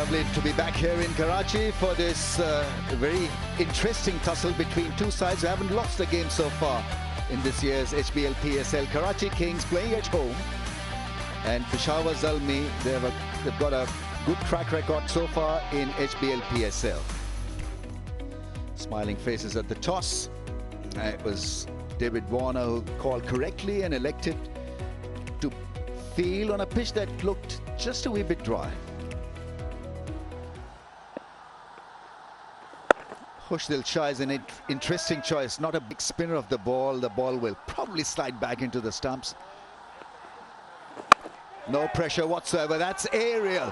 Lovely to be back here in Karachi for this very interesting tussle between two sides who haven't lost a game so far in this year's HBL PSL. Karachi Kings playing at home, and Peshawar Zalmi, they've got a good track record so far in HBL PSL. Smiling faces at the toss. It was David Warner who called correctly and elected to field on a pitch that looked just a wee bit dry. Hushdil Shah is an interesting choice. Not a big spinner of the ball. The ball will probably slide back into the stumps. No pressure whatsoever. That's aerial.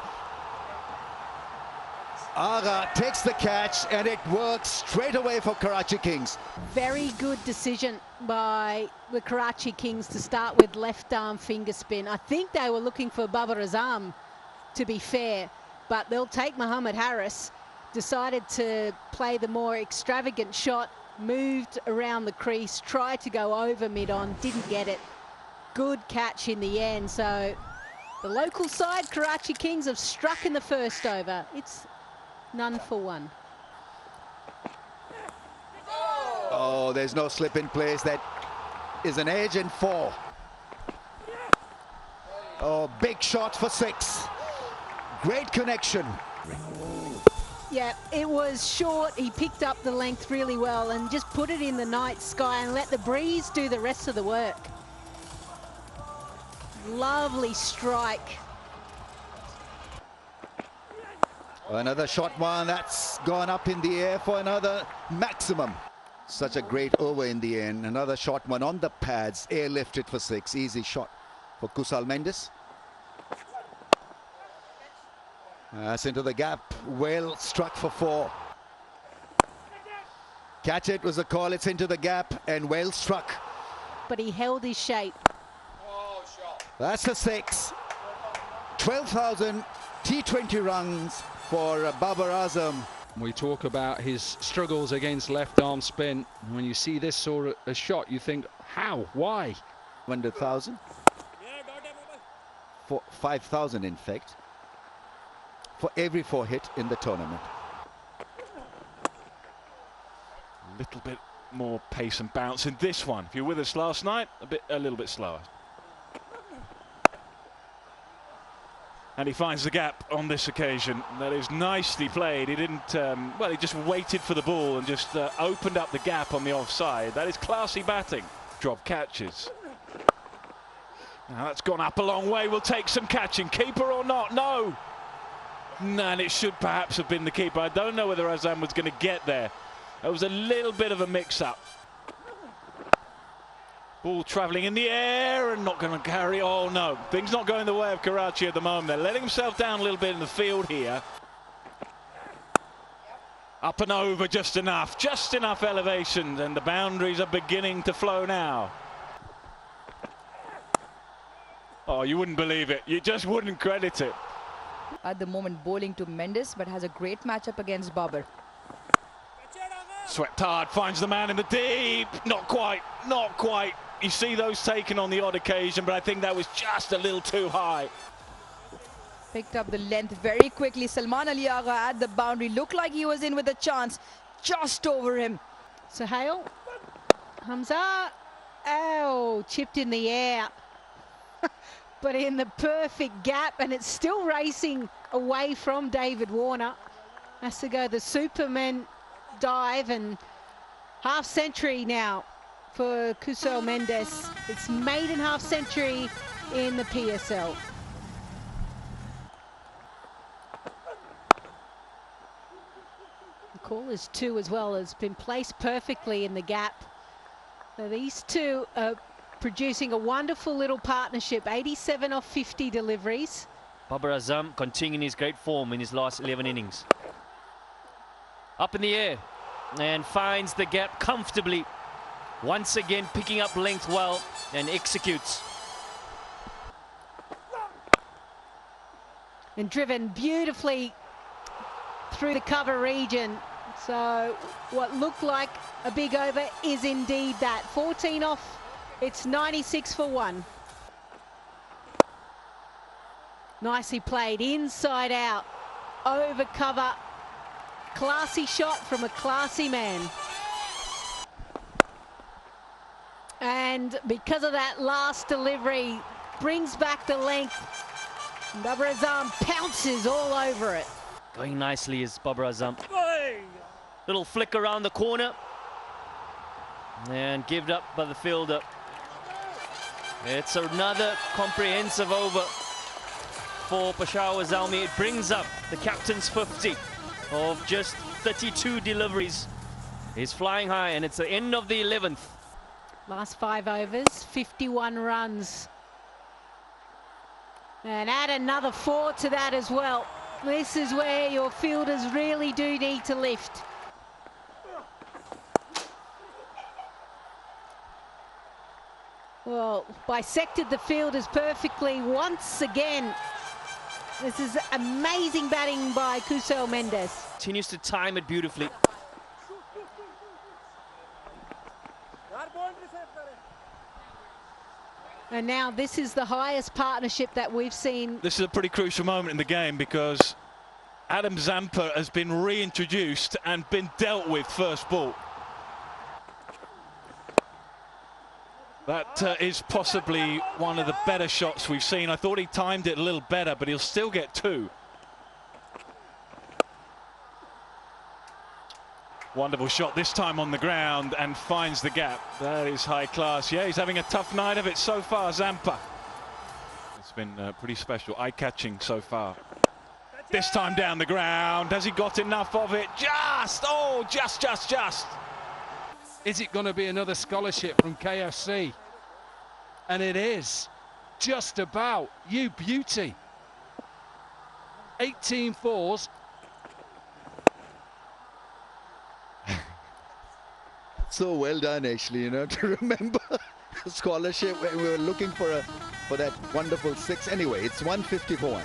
Agha takes the catch and it works straight away for Karachi Kings. Very good decision by the Karachi Kings to start with left arm finger spin. I think they were looking for Babar Azam, to be fair, but they'll take Mohammed Harris. Decided to play the more extravagant shot, moved around the crease, tried to go over mid-on, didn't get it. Good catch in the end. So the local side, Karachi Kings, have struck in the first over. It's none for one. Oh, there's no slip in place. That is an edge and 4. Oh, big shot for 6. Great connection. Yeah, it was short. He picked up the length really well and just put it in the night sky and let the breeze do the rest of the work. Lovely strike. Another short one that's gone up in the air for another maximum. Such a great over in the end. Another short one on the pads, airlifted for 6. Easy shot for Kusal Mendes. That's into the gap. Well struck for 4. Catch it was a call. It's into the gap and well struck. But he held his shape. That's the 6. 12,000 T20 runs for Babar Azam. We talk about his struggles against left arm spin. When you see this sort of shot, you think, how? Why? 100,000. For 5,000 in fact, for every 4 hit in the tournament. A little bit more pace and bounce in this one. If you were with us last night, a little bit slower. And he finds the gap on this occasion. That is nicely played. He didn't, well, he just waited for the ball and just opened up the gap on the offside. That is classy batting. Drop catches. Now that's gone up a long way. We'll take some catching. Keeper or not? No. No, and it should perhaps have been the keeper. I don't know whether Azam was going to get there. It was a little bit of a mix-up. Ball travelling in the air and not going to carry. Oh no, things not going the way of Karachi at the moment. They're letting himself down a little bit in the field here. Up and over just enough elevation, and the boundaries are beginning to flow now. Oh, you wouldn't believe it. You just wouldn't credit it. At the moment bowling to Mendes, but has a great matchup against Babar. Swept hard, finds the man in the deep. Not quite, not quite. You see those taken on the odd occasion, but I think that was just a little too high. Picked up the length very quickly. Salman Ali Agha at the boundary. Looked like he was in with a chance. Just over him. Suhail. Hamza. Oh, chipped in the air. But in the perfect gap, and it's still racing away from David Warner. Has to go the Superman dive, and half century now for Kusal Mendes. It's maiden half century in the PSL. The call is 2 as well, has been placed perfectly in the gap. So these two are producing a wonderful little partnership. 87 off 50 deliveries. Babar Azam continuing his great form in his last 11 innings. Up in the air and finds the gap comfortably. Once again picking up length well and executes. And driven beautifully through the cover region. So what looked like a big over is indeed that. 14 off. It's 96 for 1. Nicely played inside out. over cover. Classy shot from a classy man. And because of that last delivery, brings back the length. Babar Azam pounces all over it. Going nicely is Babar Azam. Little flick around the corner. And given up by the fielder. It's another comprehensive over for Peshawar Zalmi. It brings up the captain's 50 of just 32 deliveries. He's flying high, and it's the end of the 11th. Last 5 overs, 51 runs. And add another 4 to that as well. This is where your fielders really do need to lift. Well, bisected the fielders perfectly once again. This is amazing batting by Kusal Mendes. Continues to time it beautifully. And now this is the highest partnership that we've seen. This is a pretty crucial moment in the game because Adam Zampa has been reintroduced and been dealt with first ball. That is possibly one of the better shots we've seen. I thought he timed it a little better, but he'll still get 2. Wonderful shot this time on the ground and finds the gap. That is high class. Yeah, he's having a tough night of it so far, Zampa. It's been pretty special, eye-catching so far. This time down the ground. Has he got enough of it? Just! Oh, just. Is it going to be another scholarship from KFC? And it is. Just about. You beauty. 18 fours. So well done, actually, you know, to remember the scholarship when we were looking for that wonderful 6. Anyway, it's 150 for 1.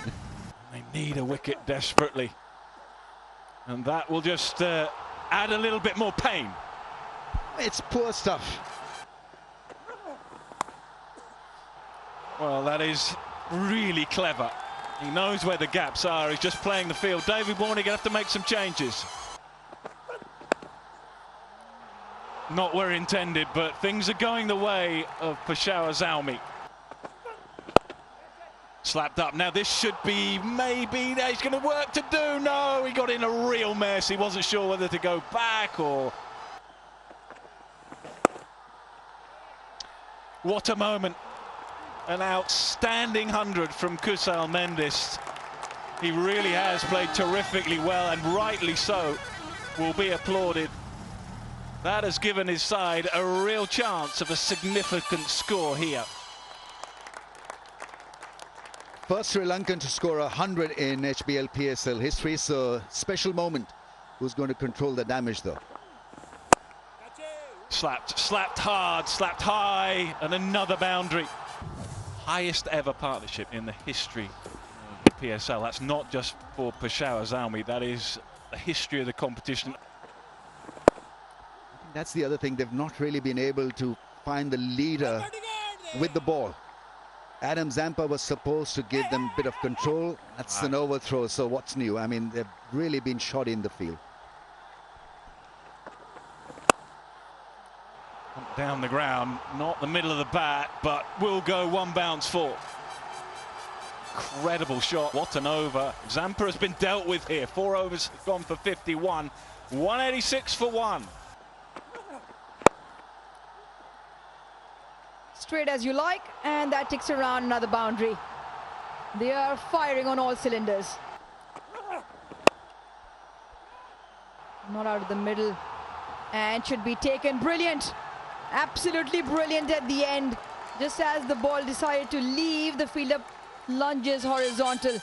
They need a wicket desperately. And that will just add a little bit more pain. It's poor stuff. Well, that is really clever. He knows where the gaps are. He's just playing the field. David Warner going to have to make some changes. Not where intended, but things are going the way of Peshawar Zalmi. Slapped up. Now this should be maybe, he's going to work to do. No, he got in a real mess. He wasn't sure whether to go back or... What a moment. An outstanding 100 from Kusal Mendes. He really has played terrifically well, and rightly so, will be applauded. That has given his side a real chance of a significant score here. First Sri Lankan to score 100 in HBL PSL history, so special moment. Who's going to control the damage, though? Slapped hard, slapped high, and another boundary. Highest ever partnership in the history of the PSL. That's not just for Peshawar Zalmi, that is the history of the competition. That's the other thing. They've not really been able to find the leader with the ball. Adam Zampa was supposed to give them a bit of control. That's an overthrow, so what's new? I mean, they've really been shot in the field. Down the ground, not the middle of the bat, but will go 1 bounce for. Incredible shot, what an over. Zampa has been dealt with here. 4 overs gone for 51. 186 for 1. Straight as you like, and that ticks around another boundary. They are firing on all cylinders. Not out of the middle, and should be taken. Brilliant, absolutely brilliant at the end. Just as the ball decided to leave, the fielder lunges horizontal.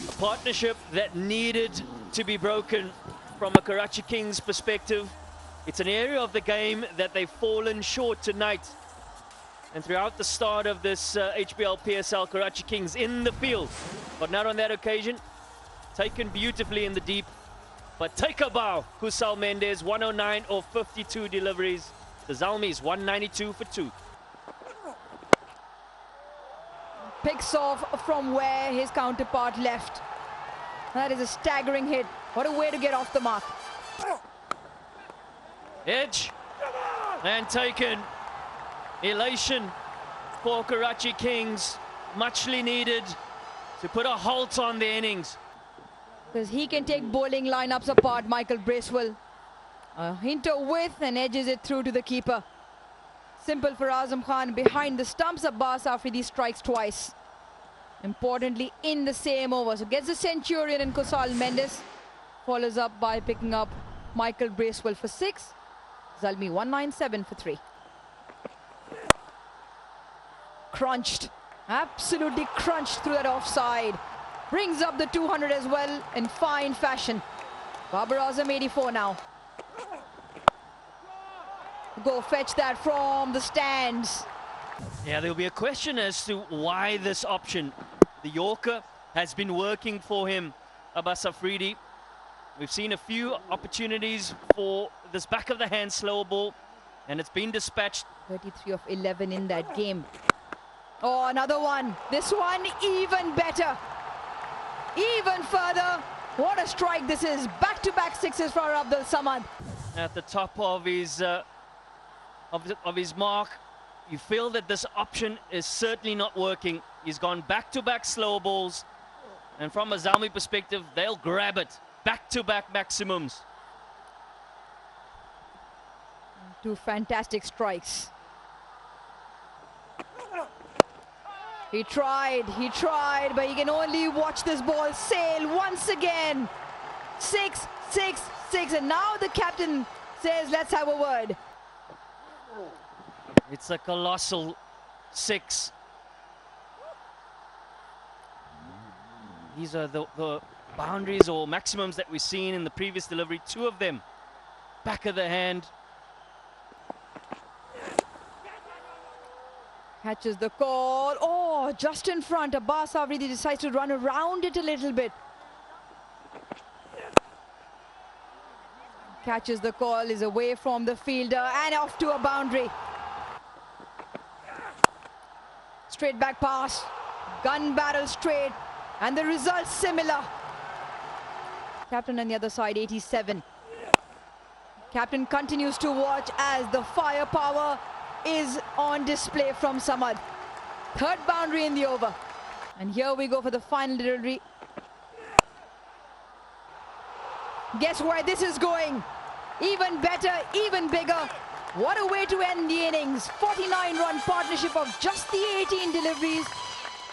A partnership that needed to be broken from a Karachi Kings perspective. It's an area of the game that they've fallen short tonight. And throughout the start of this HBL PSL, Karachi Kings in the field, but not on that occasion. Taken beautifully in the deep, but take a bow. Kusal Mendes, 109 of 52 deliveries. The Zalmis, 192 for 2. Picks off from where his counterpart left. That is a staggering hit. What a way to get off the mark. Edge and taken. Elation for Karachi Kings, muchly needed to put a halt on the innings. Because he can take bowling lineups apart, Michael Bracewell. A hinter width and edges it through to the keeper. Simple for Azam Khan. Behind the stumps, Abbas Afridi strikes twice. Importantly, in the same over. So gets the centurion and Kosal Mendes. Follows up by picking up Michael Bracewell for 6. Zalmi 197 for 3. Crunched. Absolutely crunched through that offside. Brings up the 200 as well in fine fashion. Babar Azam 84 now. Go fetch that from the stands. Yeah, there'll be a question as to why this option. The Yorker has been working for him, Abbas Afridi. We've seen a few opportunities for this back of the hand slow ball, and it's been dispatched. 33 of 11 in that game. Oh, another one. This one even better. Even further. What a strike this is. Back-to-back sixes for Abdul Samad. At the top of his mark, you feel that this option is certainly not working. He's gone back-to-back slow balls, and from a Zalmi perspective, they'll grab it. Back-to-back maximums. 2 fantastic strikes. He tried, but he can only watch this ball sail once again. 6, 6, 6, and now the captain says, let's have a word. It's a colossal 6. These are the boundaries or maximums that we've seen in the previous delivery. 2 of them back of the hand. Catches the call. Oh, just in front. Abbas Afridi decides to run around it a little bit. Catches the call, is away from the fielder and off to a boundary. Straight back pass. Gun barrel straight. And the result similar. Captain on the other side, 87. Captain continues to watch as the firepower is on display from Samad. 3rd boundary in the over. And here we go for the final delivery. Guess where this is going? Even better, even bigger. What a way to end the innings. 49-run partnership of just the 18 deliveries.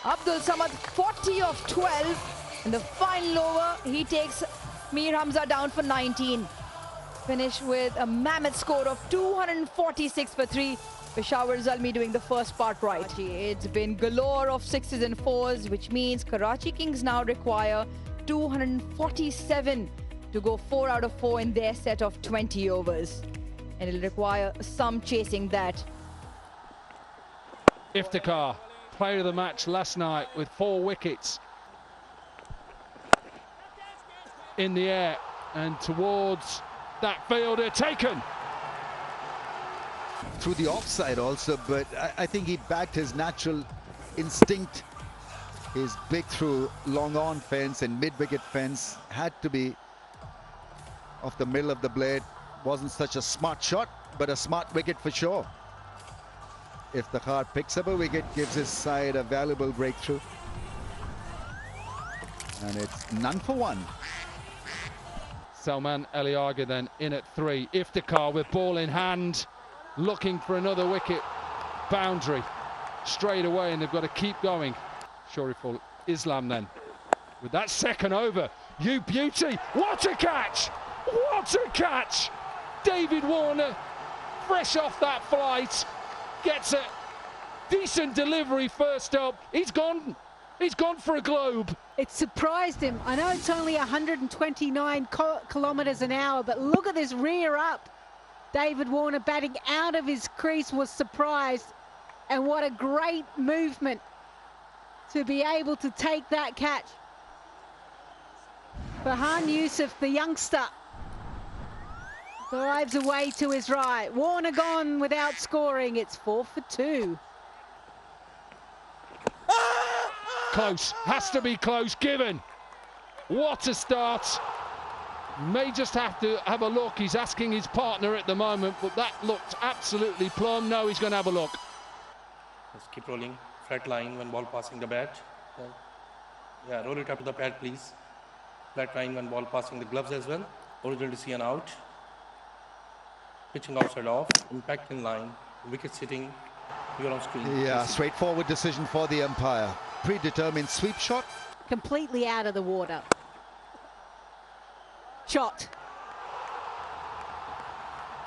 Abdul Samad 40 of 12. In the final over, he takes Mir Hamza down for 19. Finish with a mammoth score of 246 for 3. Peshawar Zalmi doing the first part right. It's been galore of 6s and 4s, which means Karachi Kings now require 247 to go 4 out of 4 in their set of 20 overs. And it'll require some chasing that. Iftikhar, player of the match last night with 4 wickets. In the air and towards that fielder, taken. Through the offside also, but I think he backed his natural instinct. His big through long on fence and mid-wicket fence had to be off the middle of the blade. Wasn't such a smart shot, but a smart wicket for sure. If the Iftikhar picks up a wicket, gives his side a valuable breakthrough. And it's none for 1. Salman Eliaga then in at 3. Iftikhar with ball in hand, looking for another wicket. Boundary straight away, and they've got to keep going. Shoriful Islam then with that second over. You beauty! What a catch! What a catch! David Warner, fresh off that flight, gets a decent delivery first up. He's gone for a globe. It surprised him. I know it's only 129 kilometres an hour, but look at this rear up. David Warner batting out of his crease was surprised. And what a great movement to be able to take that catch. Farhan Yusuf, the youngster, drives away to his right. Warner gone without scoring. It's 4 for 2. Close, has to be close, given. What a start. May just have to have a look. He's asking his partner at the moment, but that looked absolutely plumb. No, he's going to have a look. Just keep rolling. Flat line when ball passing the bat. Yeah, roll it up to the pad, please. Flat line when ball passing the gloves as well. Original decision out. Pitching outside off. Impact in line. Wicket sitting. You're on screen. Yeah, straightforward decision for the umpire. Predetermined sweep shot. Completely out of the water. Shot.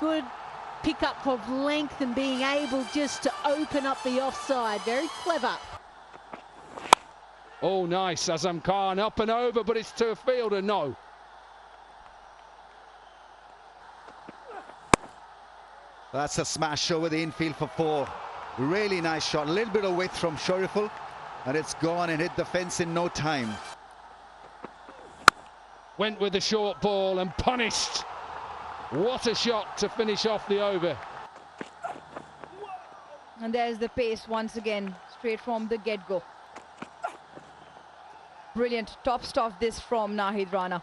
Good pickup of length and being able just to open up the offside. Very clever. Oh, nice. Azam Khan up and over, but it's to a fielder. No. That's a smash over the infield for 4. Really nice shot. A little bit of width from Shariful, and it's gone and hit the fence in no time. Went with the short ball and punished. What a shot to finish off the over. And there's the pace once again, straight from the get-go. Brilliant top stop this from Nahid Rana.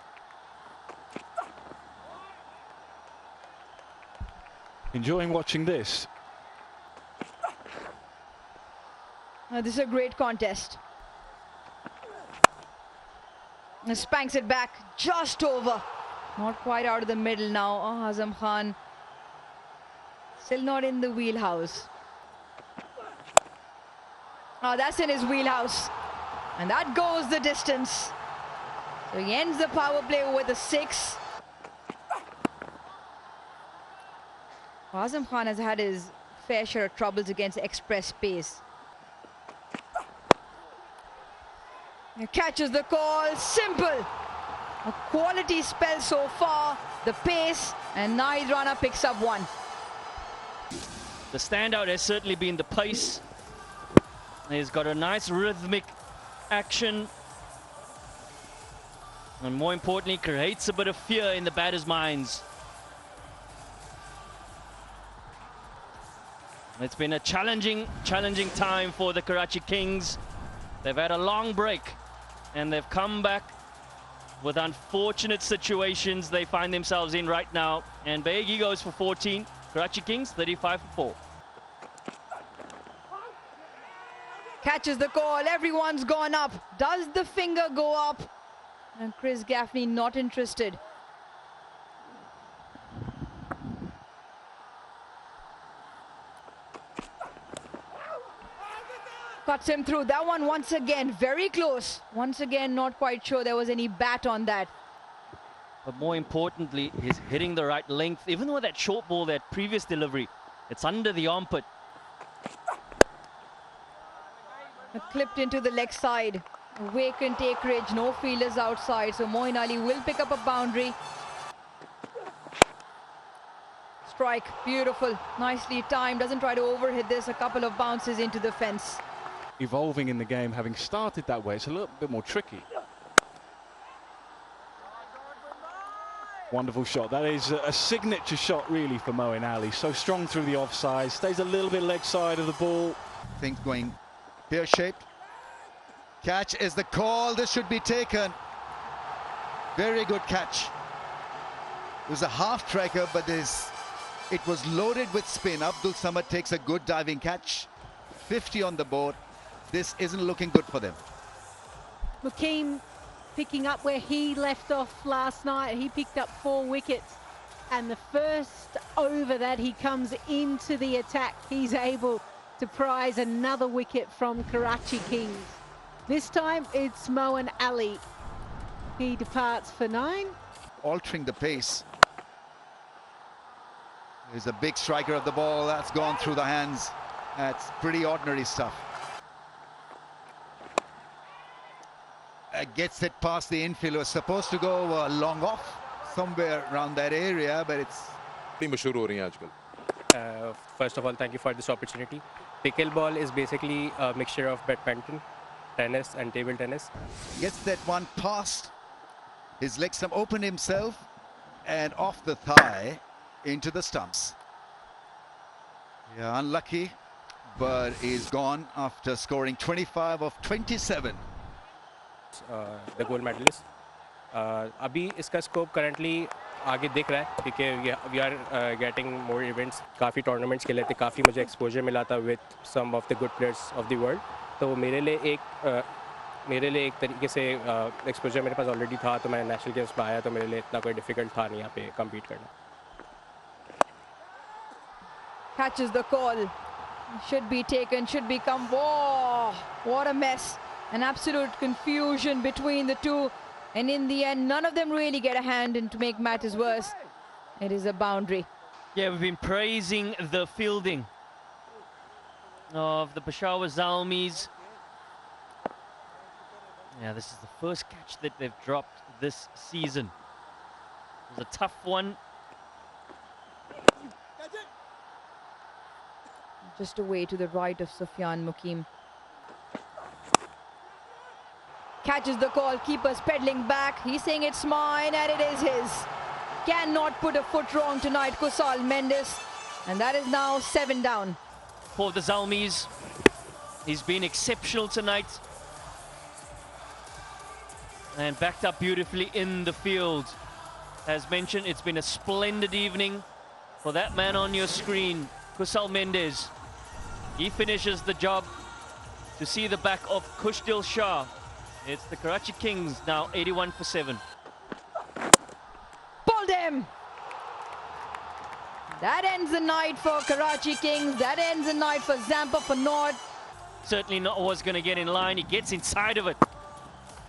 Enjoying watching this. This is a great contest. Spanks it back just over. Not quite out of the middle now. Oh, Azam Khan still not in the wheelhouse. Oh, that's in his wheelhouse. And that goes the distance. So he ends the power play with a 6. Azam Khan has had his fair share of troubles against express pace. He catches the call, simple. A quality spell so far, the pace, and Nahid Rana picks up 1. The standout has certainly been the pace. He's got a nice rhythmic action. And more importantly, creates a bit of fear in the batters' minds. It's been a challenging time for the Karachi Kings. They've had a long break and they've come back with unfortunate situations they find themselves in right now. And Baegi goes for 14. Karachi Kings 35 for 4. Catches the call, everyone's gone up. Does the finger go up? And Chris Gaffney not interested. Cuts him through. That one once again very close. Once again not quite sure there was any bat on that. But more importantly, he's hitting the right length. Even though that short ball, that previous delivery, it's under the armpit. Clipped into the leg side. Vacant acreage, no fielders outside. So Moeen Ali will pick up a boundary. Strike, beautiful, nicely timed. Doesn't try to overhit this. A couple of bounces into the fence. Evolving in the game, having started that way, it's a little bit more tricky. Wonderful shot. That is a signature shot really for Moeen Ali. So strong through the offside, stays a little bit leg side of the ball. Things going pear-shaped. Catch is the call. This should be taken. Very good catch. It was a half striker, but it was loaded with spin. Abdul Samad takes a good diving catch. 50 on the board. This isn't looking good for them. Mukeem picking up where he left off last night. He picked up 4 wickets. And the first over that he comes into the attack, he's able to prize another wicket from Karachi Kings. This time it's Moeen Ali. He departs for 9. Altering the pace. There's a big striker of the ball that's gone through the hands. That's pretty ordinary stuff. Gets it past the infield. It was supposed to go long off somewhere around that area, but it's मशहूर हो रही हैं आजकल. First of all, thank you for this opportunity. Pickleball is basically a mixture of badminton, tennis and table tennis. Gets that one past his leg stump, opened himself and off the thigh into the stumps. Yeah, unlucky, but he's gone after scoring 25 of 27. The gold medalist. अभी इसका scope currently आगे दिख रहा है क्योंकि we are getting more events, काफ़ी tournaments खेले थे, काफ़ी मुझे एक्सपोजर मिला था with some of the good players of the world. तो मेरे लिए एक तरीके से एक्सपोजर मेरे पास ऑलरेडी था, तो मैं नेशनल गेम्स में आया तो मेरे लिए इतना कोई डिफिकल्ट था नहीं यहाँ पे कम्पीट करना। Catches the call. Should be taken, should be come. Whoa, what a mess. An absolute confusion between the two. And in the end, none of them really get a hand, and to make matters worse, it is a boundary. Yeah, we've been praising the fielding of the Peshawar Zalmis. Yeah, this is the first catch that they've dropped this season. It was a tough one. Just away to the right of Sufyan Mukim. Catches the call, keeper's pedaling back. He's saying it's mine, and it is his. Cannot put a foot wrong tonight, Kusal Mendes. And that is now 7 down. For the Zalmis, he's been exceptional tonight. And backed up beautifully in the field. As mentioned, it's been a splendid evening for that man on your screen, Kusal Mendes. He finishes the job to see the back of Kushdil Shah. It's the Karachi Kings now 81 for 7. Pulled him! That ends the night for Karachi Kings. That ends the night for Zampa for North. Certainly not was going to get in line. He gets inside of it.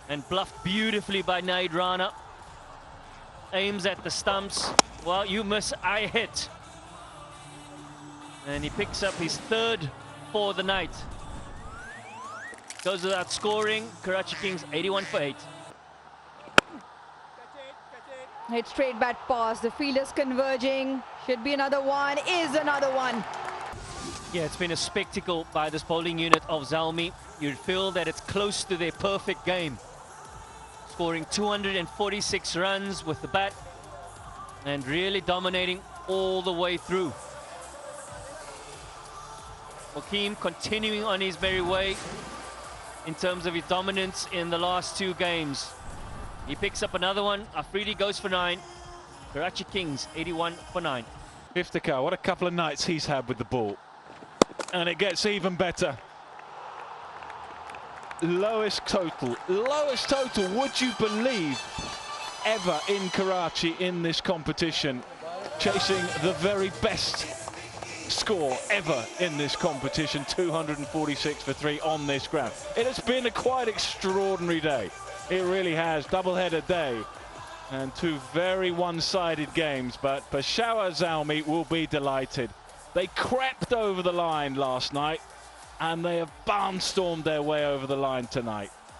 And bluffed beautifully by Naid Rana. Aims at the stumps. Well, you miss, I hit. And he picks up his third for the night. Goes without scoring. Karachi Kings 81 for 8. Hit straight back pass. The fielders converging. Should be another one. Is another one. Yeah, it's been a spectacle by this bowling unit of Zalmi. You'd feel that it's close to their perfect game. Scoring 246 runs with the bat and really dominating all the way through. Mukim continuing on his merry way in terms of his dominance in the last 2 games. He picks up another one. Afridi goes for 9. Karachi Kings 81 for 9. Iftikhar, what a couple of nights he's had with the ball. And it gets even better. Lowest total, would you believe, ever in Karachi in this competition, chasing the very best score ever in this competition, 246 for 3 on this ground. It has been a quite extraordinary day. It really has. Double-header day and 2 very one-sided games, but Peshawar Zalmi will be delighted. They crept over the line last night and they have barnstormed their way over the line tonight.